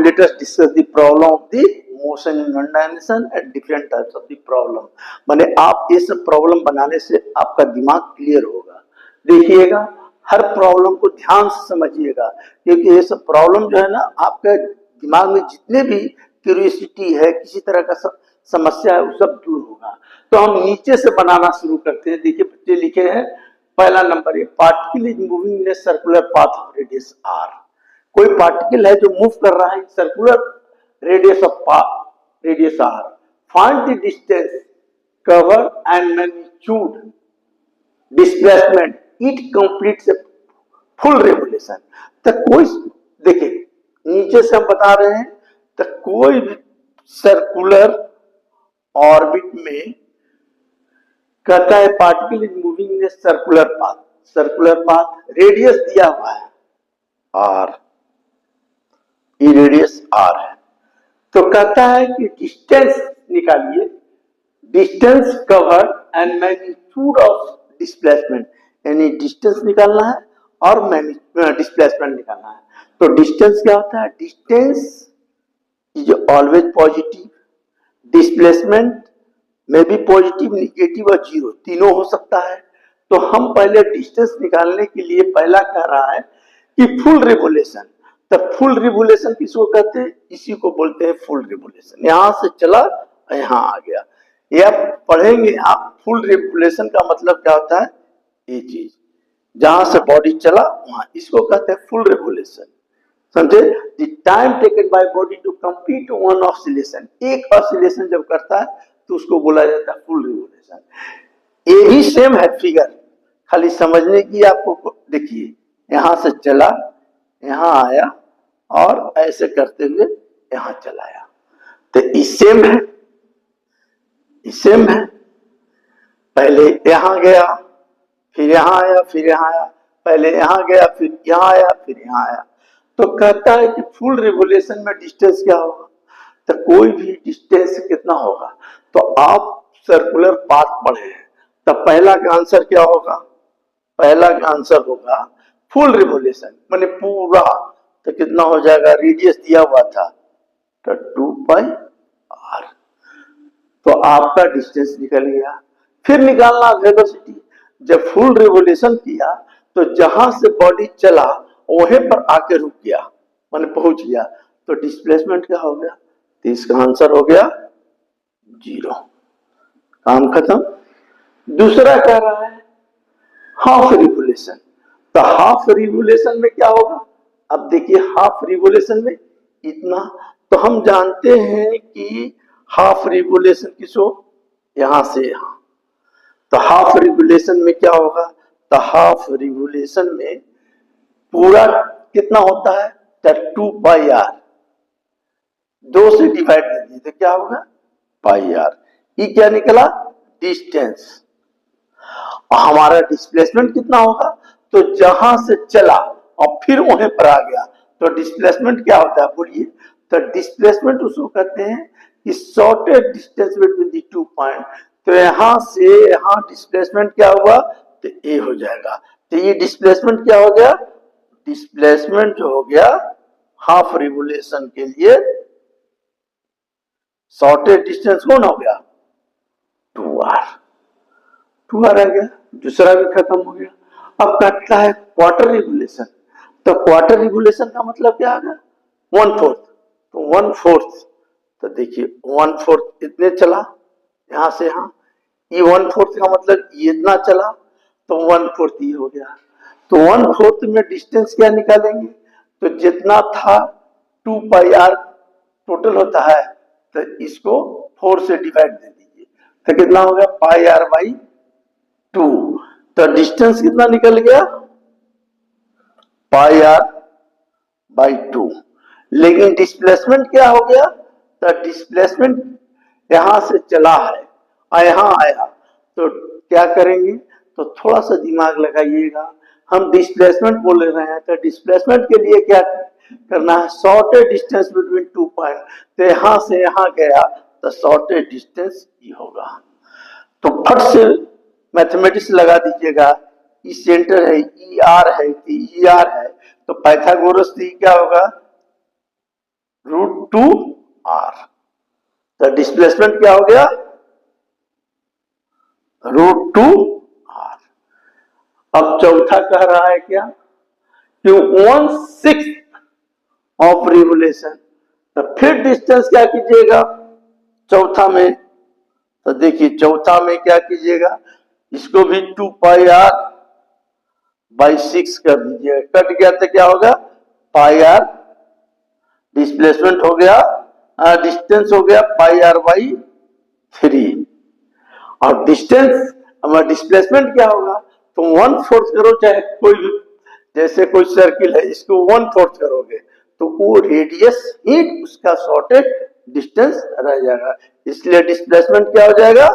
let us discuss the problem of the motion in one dimension and different types of the problem. माने आप ये सब problem बनाने से आपका दिमाग क्लियर होगा। देखिएगा, हर प्रॉब्लम को ध्यान से समझिएगा, क्योंकि ये सब प्रॉब्लम जो है ना, आपके दिमाग में जितने भी क्यूरियोसिटी है, किसी तरह का समस्या है, वो सब दूर होगा। तो हम नीचे से बनाना शुरू करते हैं। देखिए, बच्चे लिखे हैं पहला नंबर, ये particle is moving in a circular path of radius R. कोई पार्टिकल है जो मूव कर रहा है circular radius R. Find the distance cover and magnitude displacement it completes full revolution. तो कोई, देखिए नीचे से हम बता रहे हैं, तो कोई भी सर्कुलर ऑर्बिट में कहता है particle is moving in a circular path, radius दिया हुआ है आर, ये रेडियस आर है। तो कहता है कि डिस्टेंस निकालिए, distance covered and magnitude of displacement, यानी डिस्टेंस निकालना है और डिस्प्लेसमेंट निकालना है। तो डिस्टेंस क्या होता है? Distance is always positive, displacement में भी पॉजिटिव, निगेटिव और जीरो तीनों हो सकता है। तो हम पहले डिस्टेंस निकालने के लिए पहला कह रहा है कि फुल रिवोल्यूशन। तो फुल रिवोल्यूशन किसको कहते हैं? इसी को बोलते हैं फुल रिवोल्यूशन। यहां से चला, यहां आ गया। यह पढ़ेंगे आप, फुल रिवोल्यूशन का मतलब क्या होता है? ये चीज जहां से बॉडी चला वहां, इसको कहते हैं फुल रिवोल्यूशन। समझे? The time taken by body to complete one oscillation, एक ऑसिलेशन जब करता है तो उसको बोला जाता है फुल रिवोल्यूशन। ये भी सेम है फिगर, खाली समझने की आपको। देखिए, यहां से चला, यहां आया और ऐसे करते हुए यहां चलाया। तो ये सेम है, पहले यहां गया, फिर यहां आया, फिर यहां आया, पहले यहां गया, फिर यहां आया, फिर यहां आया। तो कहता है कि फुल रिवोल्यूशन में डिस्टेंस क्या होगा? तो कोई भी डिस्टेंस कितना होगा? तो आप सर्कुलर पाथ पढ़े हैं, तो पहला का आंसर क्या होगा? पहला का आंसर होगा फुल रिवोल्यूशन, माने पूरा। तो कितना हो जाएगा? रेडियस दिया हुआ था तो 2 पाई आर। तो आपका डिस्टेंस निकल गया। फिर निकालना वेलोसिटी। जब फुल रिवोल्यूशन किया तो जहां से बॉडी चला वहीं पर आके रुक गया, माने पहुंच गया, तो डिस्प्लेसमेंट क्या हो गया? तो इसका आंसर हो गया 0। काम खत्म। दूसरा कह रहा है हाफ रिवोल्यूशन। तो हाफ रिवोल्यूशन में क्या होगा? अब देखिए, हाफ रिवोल्यूशन में इतना, तो हम जानते हैं कि हाफ रिवोल्यूशन किसको, यहां से यहां। तो हाफ रिवोल्यूशन में क्या होगा? तो हाफ रिवोल्यूशन में पूरा कितना होता है? 2 पाई आर, 2 से डिवाइड कर दिए तो क्या होगा? पाई आर। ये क्या निकला? डिस्टेंस। हमारा डिस्प्लेसमेंट कितना होगा? तो जहां से चला और फिर वहीं पर आ गया, तो डिस्प्लेसमेंट क्या होता है? बोलिए। तो डिस्प्लेसमेंट उसको कहते हैं कि shortest distance between the 2 point. तो यहां से यहां डिस्प्लेसमेंट क्या हुआ? तो ए हो जाएगा। तो ये डिस्प्लेसमेंट क्या हो गया? डिस्प्लेसमेंट जो हो गया हाफ रिवोल्यूशन के लिए, शॉर्टेस्ट डिस्टेंस कौन हो गया? 2r। 2r आ गया, दूसरा भी खत्म हो गया। अब कहता है क्वार्टर रिवोल्यूशन। तो क्वार्टर रिवोल्यूशन का मतलब क्या आ गया? 1/4। तो 1/4, तो देखिए 1/4 इतने चला, यहां से यहां। ये 1/4 का मतलब ये इतना चला, तो 1/4 ये हो गया। तो 1/4 में डिस्टेंस क्या निकालेंगे? तो जितना था 2 पाई आर टोटल होता है, तो इसको 4 से डिवाइड दे दीजिए, तो कितना हो गया? पाई आर बाई 2। तो डिस्टेंस कितना निकल गया? पाई आर बाई 2। लेकिन डिस्प्लेसमेंट क्या हो गया? तो डिस्प्लेसमेंट यहां से चला है और यहां आया, तो क्या करेंगे? तो थोड़ा सा दिमाग लगाइएगा। हम डिस्प्लेसमेंट बोल रहे हैं, तो डिस्प्लेसमेंट के लिए क्या करना है? Shortest distance between 2 point. तो यहां से यहां गया, तो शॉर्टेस्ट डिस्टेंस ये होगा। तो फट से मैथमेटिक्स लगा दीजिएगा। ई सेंटर है, ई आर है, ई आर है, तो पाइथागोरस क्या होगा? √2r। तो डिस्प्लेसमेंट क्या हो गया? √2r। अब चौथा कह रहा है क्या कि 1/6 ऑफ रिवोल्यूशन। तो फिर डिस्टेंस क्या कीजिएगा चौथा में? तो देखिए चौथा में क्या कीजिएगा, इसको भी 2πr/6 कर दीजिए। कट गया तो क्या होगा? πr। डिस्प्लेसमेंट हो गया, डिस्टेंस हो गया πr/3। और डिस्टेंस डिस्प्लेसमेंट क्या होगा? तो 1/4 करो, चाहे कोई भी, जैसे कोई सर्किल है इसको 1/4 करोगे तो वो रेडियस ही उसका शॉर्टेड डिस्टेंस रह जाएगा। इसलिए डिस्प्लेसमेंट क्या हो जाएगा?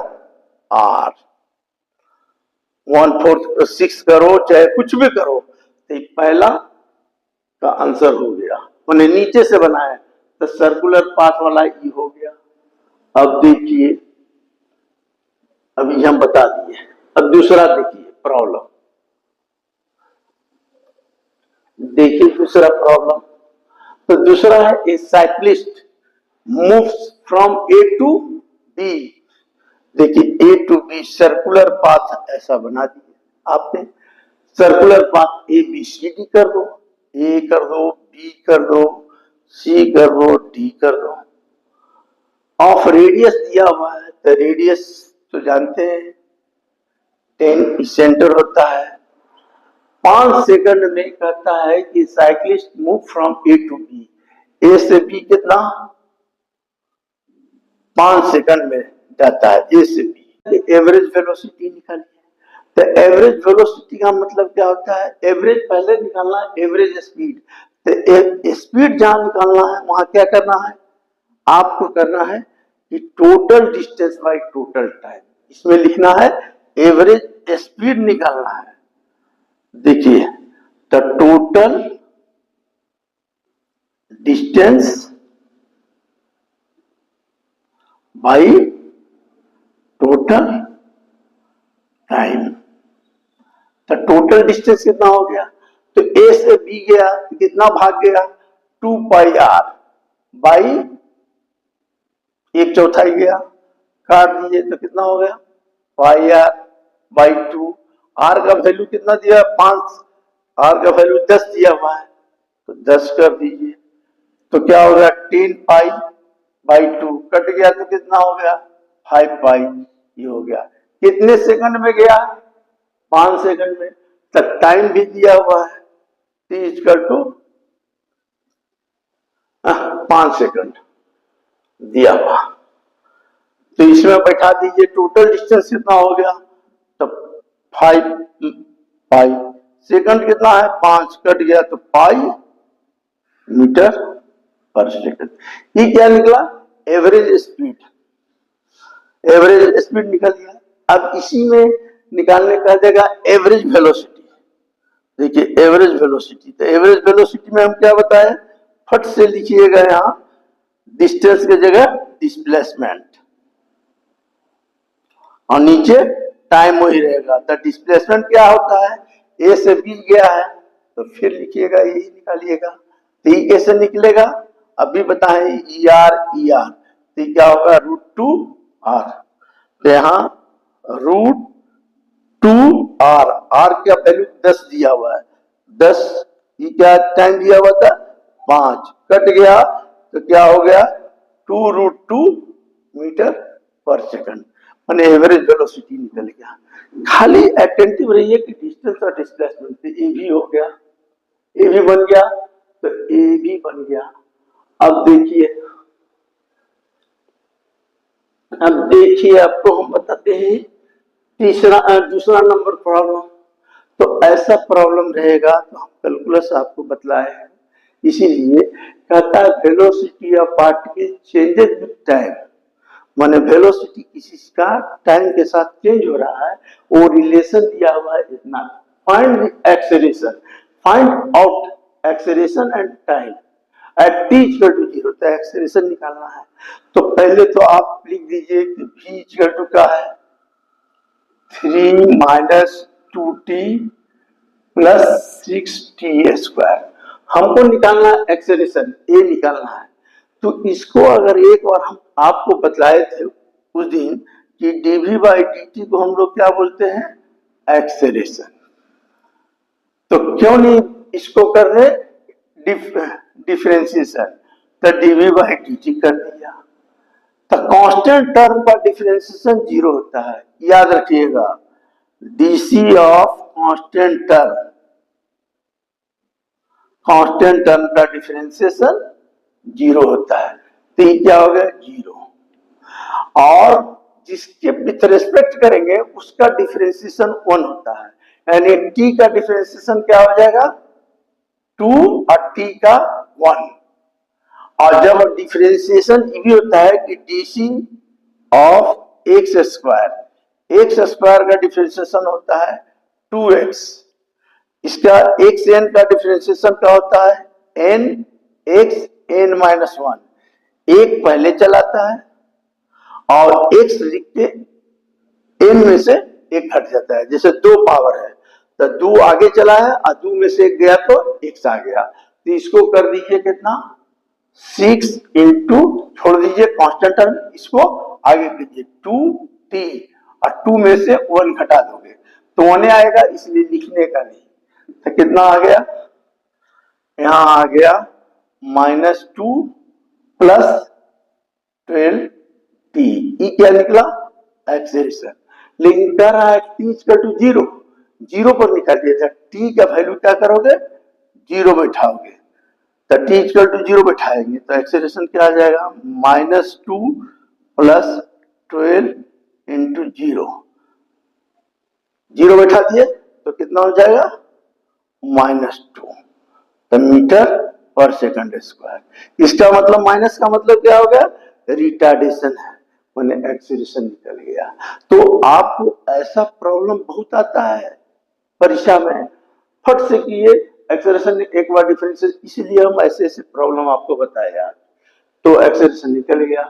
r। 1/4 6 करो चाहे कुछ भी करो, तो पहला का आंसर हो गया। मैंने नीचे से बनाया तो सर्कुलर पाथ वाला ई हो गया। अब देखिए, अभी हम बता दिए। अब दूसरा देखिए प्रॉब्लम, देखिए दूसरा प्रॉब्लम। तो दूसरा है A cyclist moves from A to B. देखिए A to B circular path ऐसा बना दिए आपने। Circular path A B C D कर दो, ए कर दो, बी कर दो, सी कर दो, डी कर दो। ऑफ रेडियस दिया हुआ है, तो रेडियस तो जानते हैं 10 सेंटर होता है। 5 सेकंड में कहता है कि cyclist move from A to B. A से बी कितना? 5 सेकंड में जाता है ए से बी। एवरेज वेलोसिटी निकालिए। तो एवरेज वेलोसिटी का मतलब क्या होता है? एवरेज पहले निकालना है, एवरेज स्पीड। तो स्पीड जहां निकालना है वहां क्या करना है आपको? करना है कि total distance by total time. इसमें लिखना है एवरेज स्पीड निकालना है। देखिए the total distance by total time. तो टोटल डिस्टेंस कितना हो गया? तो ए से बी गया तो कितना भाग गया? 2πr बाई 1/4 गया। काट दीजिए तो कितना हो गया? πr/2। आर का वैल्यू कितना दिया? 5। आर का वैल्यू 10 दिया हुआ है तो 10 कर दीजिए। तो क्या हो गया? 10π/2। कट गया तो कितना हो गया? 5π। ये हो गया। कितने सेकंड में गया? 5 सेकंड में। तक टाइम भी दिया हुआ है t 5 सेकंड दिया हुआ। तो इसमें बैठा दीजिए। टोटल डिस्टेंस कितना हो गया? तो 5π। सेकंड कितना है? 5। कट गया तो पाई मीटर पर सेकंड। ये क्या निकला? Average speed. एवरेज स्पीड निकल गया। अब इसी में निकालने का देगा एवरेज वेलोसिटी। देखिए एवरेज वेलोसिटी, तो एवरेज वेलोसिटी में हम क्या बताएं? फट से लिखिएगा यहां डिस्टेंस की जगह डिस्प्लेसमेंट और नीचे टाइम वही रहेगा। तो डिस्प्लेसमेंट क्या होता है? ए से बी गया है तो फिर लिखिएगा यही निकालिएगा। तो ये कैसे निकलेगा अभी बताएं? ई आर तो क्या होगा? √2r। तो यहाँ √2r, आर का वैल्यू 10 दिया हुआ है। 10 ये क्या टाइम दिया हुआ था? 5। कट गया तो क्या हो गया? 2√2 मीटर पर सेकंड। मैंने एवरेज वेलोसिटी निकल गया। खाली अटेंटिव रहिए कि डिस्टेंस और डिस्प्लेसमेंट से ए भी हो गया, ए भी बन गया, तो ए भी बन गया। अब देखिए आपको हम बताते हैं दूसरा नंबर प्रॉब्लम। तो ऐसा प्रॉब्लम रहेगा तो हम कैलकुलस आपको बतलाए हैं, इसीलिए कहता है velocity of particle changes with time. माने वेलोसिटी किसी का टाइम के साथ चेंज हो रहा है, वो रिलेशन दिया हुआ है इतना। Find acceleration, find out acceleration and time at t = 0। तो एक्सेलरेशन निकालना है। तो पहले तो आप लिख दीजिए कि v = क्या है? 3 - 2t + 6t²। हमको निकालना एक्सेलरेशन, ए निकालना है। तो इसको अगर एक बार हम आपको बतलाए थे उस दिन कि dv बाई dt को हम लोग क्या बोलते हैं, एक्सेलरेशन। तो क्यों नहीं इसको कर रहे डिफरेंशिएशन, तो dv बाई dt कर दिया। तो कांस्टेंट टर्म का डिफरेंशिएशन जीरो होता है, याद रखिएगा, डीसी ऑफ कांस्टेंट टर्म का डिफरेंशिएशन जीरो होता है। तो ये क्या हो गया, जीरो। और जिसके विथ रेस्पेक्ट करेंगे उसका डिफरेंशिएशन 1 होता है, यानी t का डिफरेंशिएशन क्या हो जाएगा, 2 और t का 1। और जब डिफरेंशिएशन ये भी होता है कि डीसी ऑफ एक्स स्क्वायर का डिफरेंशिएशन होता है 2x, इसका एक्स एन का डिफरेंशिएशन क्या होता है, एन एक्स एन माइनस 1, एक पहले चलाता है और x लिख के n में से एक घट जाता है। जैसे 2 पावर है तो 2 आगे चला है और 2 में से एक गया तो x आ गया। तो इसको कर दीजिए कितना, 6 इंटू, छोड़ दीजिए कांस्टेंट टर्म, इसको आगे कीजिए 2t और 2 में से 1 घटा दोगे तो 1 आएगा, इसलिए लिखने का नहीं। तो कितना आ गया, यहां आ गया -2 प्लस 12t, ये क्या निकला, एक्सेलरेशन। लेकिन कह रहा है t इक्वल टू 0, 0 पर निकालिए, t का वैल्यू क्या करोगे, 0 बैठाओगे। तो t इक्वल टू 0 बैठाएंगे तो एक्सेलरेशन क्या आ जाएगा, -2 प्लस 12 इंटू 0, 0 बैठा दिए तो कितना हो जाएगा, -2 तो मीटर पर सेकंड स्क्वायर। इसका मतलब माइनस का मतलब क्या हो गया, रिटार्डेशन है, मैंने एक्सेलरेशन निकल गया। तो आपको ऐसा प्रॉब्लम बहुत आता है परीक्षा में, फट से किए एक्सेलरेशन एक बार डिफरेंशियल, इसलिए हम ऐसे ऐसे प्रॉब्लम आपको बताया। तो एक्सेलरेशन निकल गया।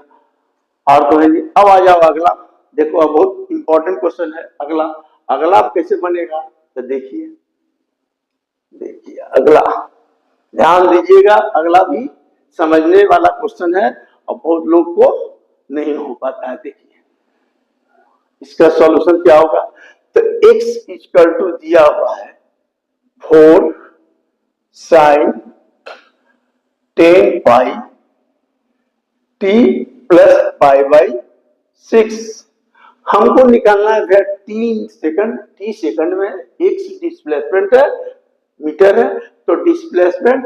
और तो नहीं, अब आ जाओ अगला, देखो अब बहुत इंपॉर्टेंट क्वेश्चन है अगला। अगला कैसे बनेगा, तो देखिए अगला ध्यान दीजिएगा, अगला भी समझने वाला क्वेश्चन है और बहुत लोग को नहीं हो पाता है। देखिए इसका सॉल्यूशन क्या होगा, तो x इक्वल टू दिया हुआ है 4 sin 10 pi t plus pi by 6। हमको निकालना है भैया t सेकंड में x डिस्प्लेसमेंट है, मीटर है, तो displacement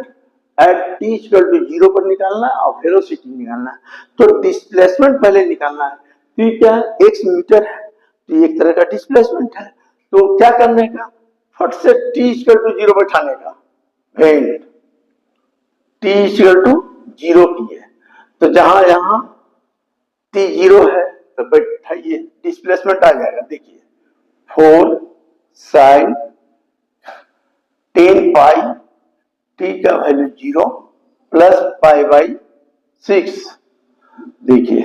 at t equal to 0 पर निकालना है और वेलोसिटी निकालना है। तो डिस्प्लेसमेंट पहले निकालना है, तो ये क्या है, x मीटर है, तो ये एक तरह का डिस्प्लेसमेंट है। तो क्या करने का, फट से t इक्वल टू 0 बैठाने का, वेंट t इक्वल टू 0 की है, तो जहां यहां t 0 है तो बैठाइए, डिस्प्लेसमेंट आ जाएगा। देखिए 4 sin 10 पाई t का वैल्यू 0 प्लस पाई बाई 6। देखिए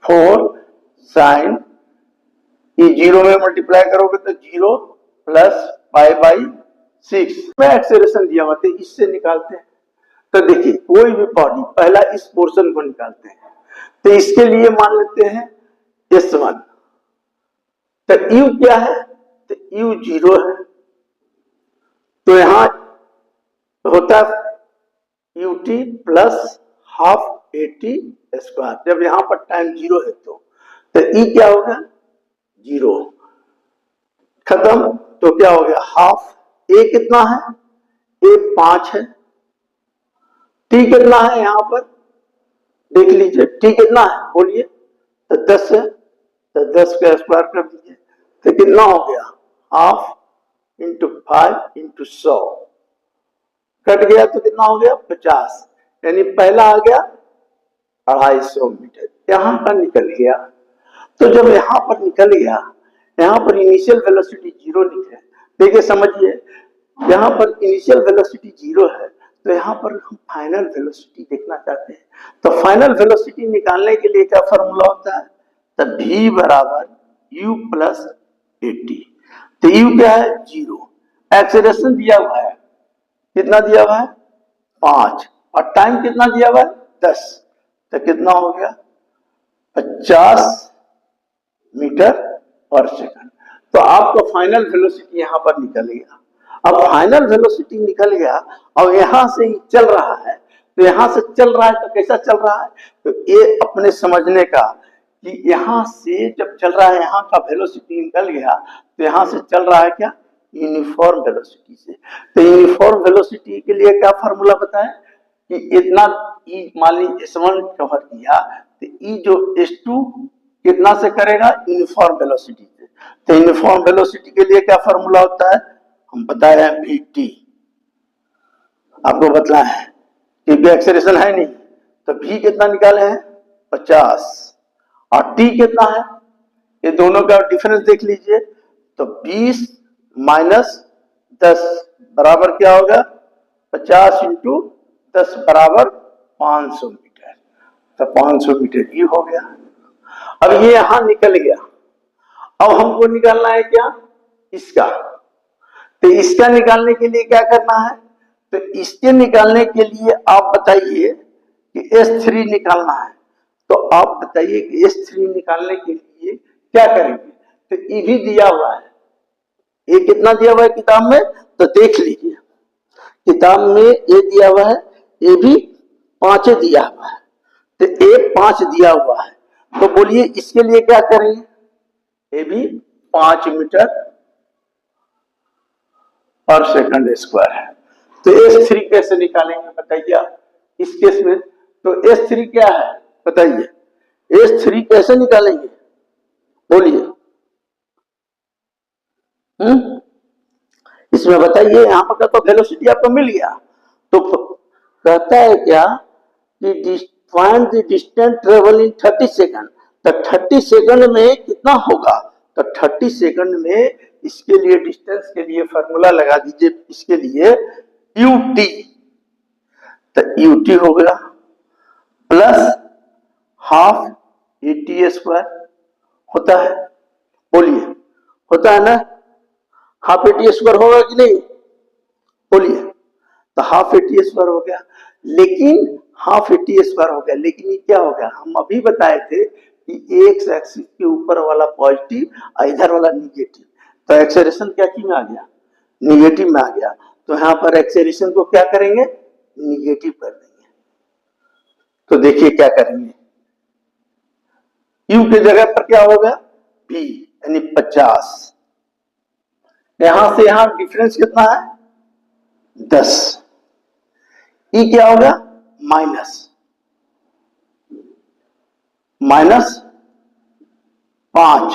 4 sin, ये 0 में मल्टीप्लाई करोगे तो 0 प्लस पाई बाई 6 में एक्सेलरेशन दिया हुआ था, इससे निकालते हैं। तो देखिए कोई भी बॉडी पहला इस पोर्शन को निकालते हैं, तो इसके लिए मान लेते हैं S1, तो U क्या है, तो U 0 है, तो यहां होता है ut plus half AT square. जब यहां पर टाइम 0 है तो E क्या होगा, 0, खत्म। तो क्या हो गया, हाफ। A कितना है, A 5 है, T कितना है यहां पर देख लीजिए, T कितना है बोलिए, तो 10 है, तो 10 का स्क्वायर कर दीजिए, तो कितना हो गया, हाफ इंटू 5 इंटू 100, कट गया तो कितना हो गया, 50, यानी पहला आ गया 250 मीटर, यहां पर निकल गया। तो जब यहां पर निकल गया, यहां पर इनिशियल वेलोसिटी 0 निकले। देखिए समझिए, यहां पर इनिशियल वेलोसिटी 0 है, तो यहां पर हम फाइनल वेलोसिटी देखना चाहते हैं। तो फाइनल वेलोसिटी निकालने के लिए क्या फॉर्मूला होता है, तो v बराबर u प्लस AT। तो u क्या है, 0, एक्सेलरेशन दिया हुआ है, कितना दिया हुआ है, 5, और टाइम कितना दिया हुआ है, 10। तो कितना हो गया 50 मीटर पर सेकंड। तो आपका फाइनल वेलोसिटी यहां पर निकल गया। अब फाइनल वेलोसिटी निकल गया और यहां से ही चल रहा है, तो यहां से चल रहा है तो कैसा चल रहा है, तो ये अपने समझने का कि यहां से जब चल रहा है यहां का वेलोसिटी निकल गया, तो यहां से चल रहा है क्या यूनिफॉर्म वेलोसिटी से। तो यूनिफॉर्म वेलोसिटी के लिए क्या फॉर्मूला बताएं कि इतना ई मान लीजिए S1 कवर किया, तो ई जो S2 कितना से करेगा यूनिफॉर्म वेलोसिटी से। तो यूनिफॉर्म वेलोसिटी के लिए क्या फॉर्मूला होता है, हम बताया VT, आपको बतलाया है क्योंकि एक्सेलरेशन है नहीं। तो V कितना निकाले हैं 50 और T कितना है, ये दोनों का डिफरेंस देख लीजिए। तो 20 माइनस 10 बराबर क्या होगा 50 इंटू 10 बराबर 500 मीटर। तो 500 मीटर ये हो गया। अब ये यहां निकल गया, अब हमको निकालना है क्या इसका। तो इसका निकालने के लिए क्या करना है, तो इसके निकालने के लिए आप बताइए कि S3 निकालना है। तो आप बताइए कि S3 निकालने के लिए क्या करेंगे। तो ये भी दिया हुआ है, ये कितना दिया हुआ है किताब में, तो देख लीजिए किताब में ये दिया हुआ है, ये भी 5 दिया हुआ है, तो ये 5 दिया हुआ है। तो बोलिए इसके लिए क्या करेंगे, ये भी 5 मीटर पर सेकंड स्क्वायर है। तो S3 कैसे निकालेंगे बताइए आप इस केस में। तो S3 क्या है बताइए, S3 कैसे निकालेंगे बोलिए। इसमें बताइए, यहां पर तो वेलोसिटी आपको मिल गया, तो कहता है क्या कि find the distance travel in 30 second. तो 30 सेकंड में कितना होगा, तो 30 सेकंड में इसके लिए डिस्टेंस के लिए फॉर्मूला लगा दीजिए, इसके लिए UT। तो UT हो गया प्लस हाफ AT स्क्वायर होता है, बोलिए होता है ना, हाफ AT स्क्वायर होगा कि नहीं बोलिए। तो हाफ AT स्क्वायर हो गया, लेकिन हाफ AT स्क्वायर हो गया, लेकिन ये क्या हो गया, हम अभी बताए थे कि एक्स एक्सिस के ऊपर वाला पॉजिटिव और इधर वाला निगेटिव। तो एक्सेलरेशन क्या की में आ गया निगेटिव में आ गया। तो यहाँ पर एक्सेलरेशन को क्या करेंगे निगेटिव कर देंगे। तो देखिए क्या करेंगे, U की जगह पर क्या होगा V यानी 50, यहां से यहां डिफरेंस कितना है 10, ई क्या होगा माइनस माइनस 5,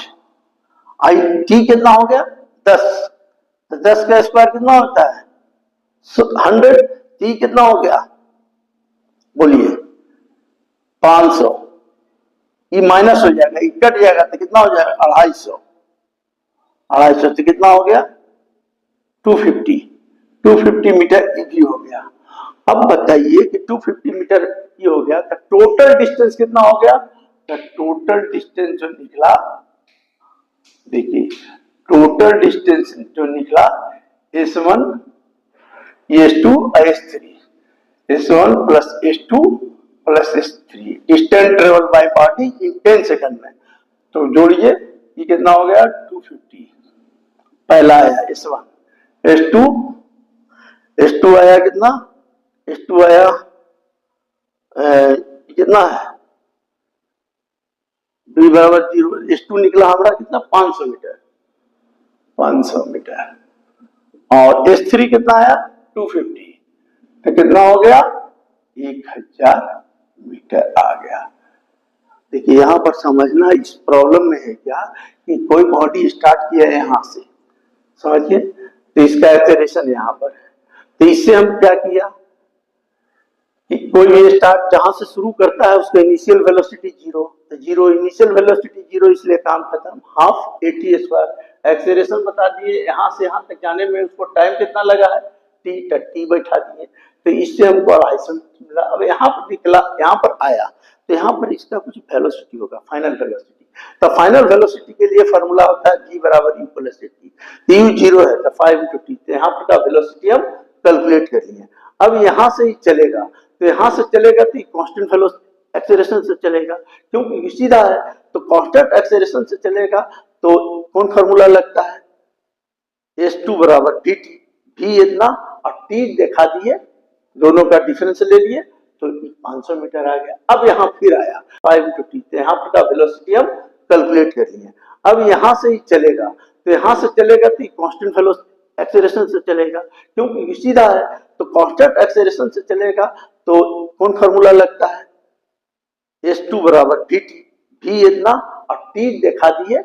आई टी कितना हो गया 10। तो 10 का स्क्वायर कितना होता है 100, टी कितना हो गया बोलिए 500, ये माइनस हो जाएगा, ये कट जाएगा तो कितना हो जाएगा 250, 250 से कितना हो गया 250 मीटर ये हो गया। अब बताइए कि 250 मीटर ये हो गया, तो टोटल डिस्टेंस कितना हो गया, तो टोटल डिस्टेंस जो निकला देखिए, टोटल डिस्टेंस जो निकला S1 S2 S3, S1 plus S2 plus S3 distance travel by body in 10 second में। तो जोड़िए ये कितना हो गया 250, पहला आया S1, S2 आया कितना, S2 आया कितना है B बराबर 0, S2 निकला हमारा कितना 500 मीटर, 500 मीटर, और S3 कितना आया 250, तो कितना हो गया 1000 मीटर आ गया। देखिए यहां पर समझना इस प्रॉब्लम में है क्या कि कोई बॉडी स्टार्ट किया है यहां से, समझिए, तो इसका एक्सेलरेशन यहां पर है। तो इससे हम क्या किया कि कोई भी स्टार्ट जहां से शुरू करता है उसका इनिशियल वेलोसिटी 0, तो 0 इनिशियल वेलोसिटी 0, इसलिए काम खत्म। हाफ AT स्क्वायर एक्सेलरेशन बता दिए, यहां से यहां तक जाने में उसको टाइम कितना लगा है T बैठा दिए, तो इससे हमको 250 मिला। अब यहाँ पर निकला, यहाँ पर आया, तो यहाँ पर इसका कुछ वेलोसिटी होगा फाइनल वेलोसिटी। तो फाइनल वेलोसिटी के लिए फॉर्मूला होता है G बराबर U प्लस AT। U 0 है तो 5 × T, तो यहाँ पर का वेलोसिटी हम कैलकुलेट कर लिए। अब यहाँ से ही चलेगा, तो यहां से चलेगा तो कांस्टेंट वेलोसिटी एक्सेलरेशन से चलेगा, क्योंकि ये सीधा है। तो कांस्टेंट एक्सेलरेशन से चलेगा तो कौन फार्मूला लगता है, s2 बराबर dt, v इतना और t दिखा दिए, दोनों का डिफरेंस ले लिए तो 500 मीटर आ गया। अब यहाँ फिर आया 5 × t, तो यहाँ पर का वेलोसिटी हम कैलकुलेट कर लिए। अब यहाँ से ही चलेगा, तो यहाँ से चलेगा तो कांस्टेंट वेलोसिटी एक्सेलरेशन से चलेगा, क्योंकि सीधा है। तो कांस्टेंट एक्सेलरेशन से चलेगा तो कौन फार्मूला लगता है, s2 बराबर dt, v इतना और t दिखा दिए,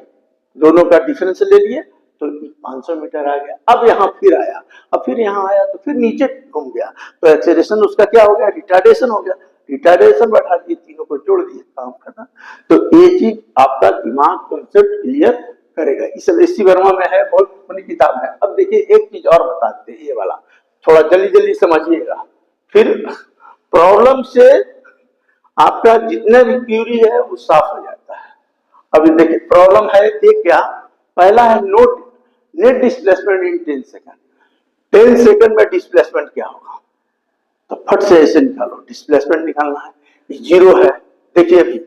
दोनों का डिफरेंस ले लिए तो 500 मीटर आ गया। अब यहाँ फिर आया, अब फिर यहाँ आया तो फिर नीचे घूम गया, तो एक्सेलरेशन उसका क्या हो गया, रिटार्डेशन हो गया। रिटार्डेशन बढ़ा दिए, तीनों को जोड़ दिए, काम खत्म। तो ये चीज आपका दिमाग कॉन्सेप्ट क्लियर करेगा। इसी वर्मा में है, बहुत पुरानी किताब है। अब देखिए एक चीज और बताते हैं, ये वाला थोड़ा जल्दी जल्दी समझिएगा, फिर प्रॉब्लम से आपका जितने भी क्यूरी है वो साफ हो जाता है। अभी देखिए प्रॉब्लम है एक, क्या पहला है, note net displacement in 10 second. 10 second में डिस्प्लेसमेंट क्या होगा, तो फट से ऐसे निकालो, डिस्प्लेसमेंट निकालना है, जीरो है। देखिए अभी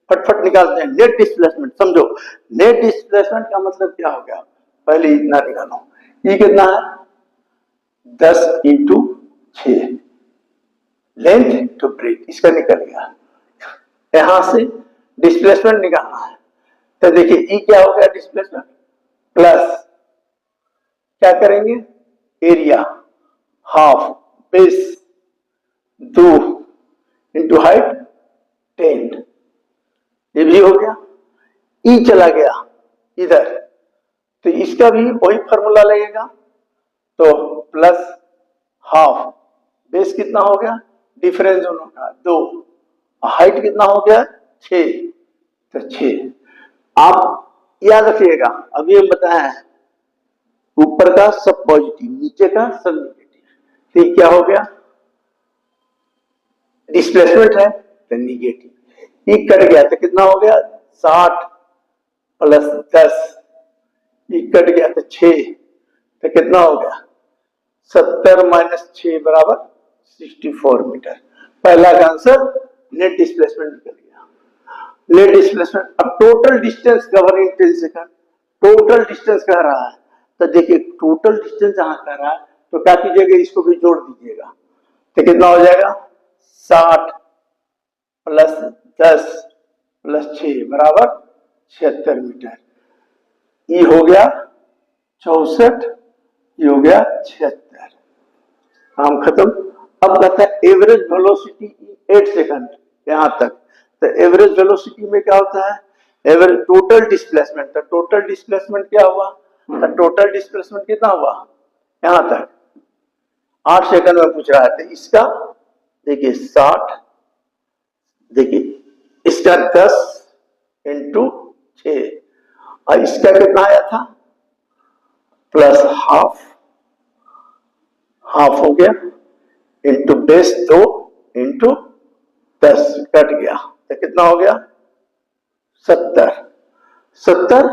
फटफट निकालते हैं, नेट डिस्प्लेसमेंट समझो। नेट डिस्प्लेसमेंट का मतलब क्या हो गया, पहले इतना निकालो, ये कितना है 10 × 6 लेंथ टू ब्रेथ, इसका निकल गया। यहां से डिस्प्लेसमेंट निकालना है, तो देखिए ई क्या हो गया, डिस्प्लेसमेंट प्लस क्या करेंगे, area half base 2 into height 10, ये भी हो गया। ई चला गया इधर, तो इसका भी वही फार्मूला लगेगा, तो प्लस हाफ बेस कितना हो गया, डिफरेंस दोनों का 2, हाइट कितना हो गया 6, तो 6। आप याद रखिएगा, अभी हम बताए हैं ऊपर का सब पॉजिटिव, नीचे का सब नेगेटिव, ठीक क्या हो गया, डिस्प्लेसमेंट है तो निगेटिव। ये कट गया तो कितना हो गया 60 प्लस 10, ये कट गया तो 6, तो कितना हो गया 70 माइनस 6 बराबर 64 मीटर। पहला का आंसर नेट डिस्प्लेसमेंट निकल गया। नेट डिस्प्लेसमेंट, अब total distance cover in 10 second, total distance कह रहा है, तो देखिए टोटल डिस्टेंस जहां कह रहा है तो क्या कीजिएगा, इसको भी जोड़ दीजिएगा, तो कितना हो जाएगा 60 प्लस 10 प्लस 6 बराबर 76 मीटर। ये हो गया 64, ये हो गया 76, काम खत्म। अब कहता है एवरेज वेलोसिटी 8 सेकंड, यहां तक। तो एवरेज वेलोसिटी में क्या होता है, एवरेज टोटल डिस्प्लेसमेंट, तो टोटल डिस्प्लेसमेंट क्या हुआ, तो टोटल डिस्प्लेसमेंट कितना हुआ, यहां तक 8 सेकंड में पूछ रहा है, तो इसका देखिए 60, देखिए इसका 10 × 6 और इसका कितना आया था प्लस हाफ, हाफ हो गया इंटू बेस 2 इंटू 10 कट गया, तो कितना हो गया 70। 70,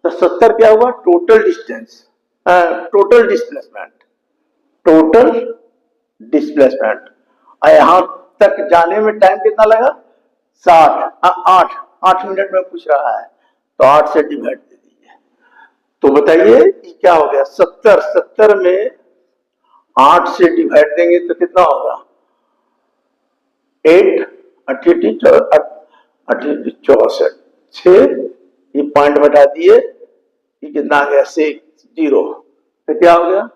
तो 70 क्या हुआ, total distance, total displacement, total displacement. और यहां तक जाने में टाइम कितना लगा 60, 8 मिनट में पूछ रहा है, तो 8 से डिवाइड दे दीजिए। तो बताइए क्या हो गया 70, 70 में 8 से डिवाइड देंगे तो कितना होगा 8 68 64, 6, ये पॉइंट बता दिए, ये कितना आ गया 6 0, तो क्या हो गया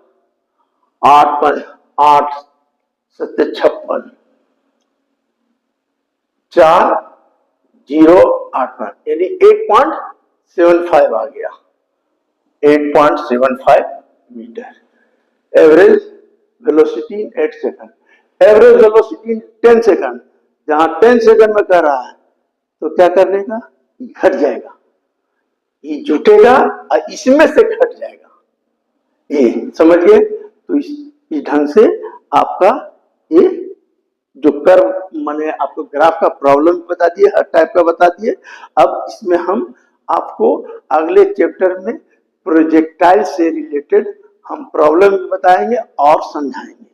8 8 7 56, 4 0 8 यानी 8.75 आ गया, 8.75 मीटर। एवरेज वेलोसिटी इन 8 सेकंड, एवरेज वेलोसिटी इन 10 सेकंड, जहां 10 सेकंड में कर रहा है तो क्या करने का, घट जाएगा, ये जुटेगा और इसमें से घट जाएगा, ये समझिए। तो इस ढंग से आपका ये जो कर्व माने आपको ग्राफ का प्रॉब्लम बता दिए, हर टाइप का बता दिए। अब इसमें हम आपको अगले चैप्टर में प्रोजेक्टाइल से रिलेटेड हम प्रॉब्लम भी बताएंगे और समझाएंगे।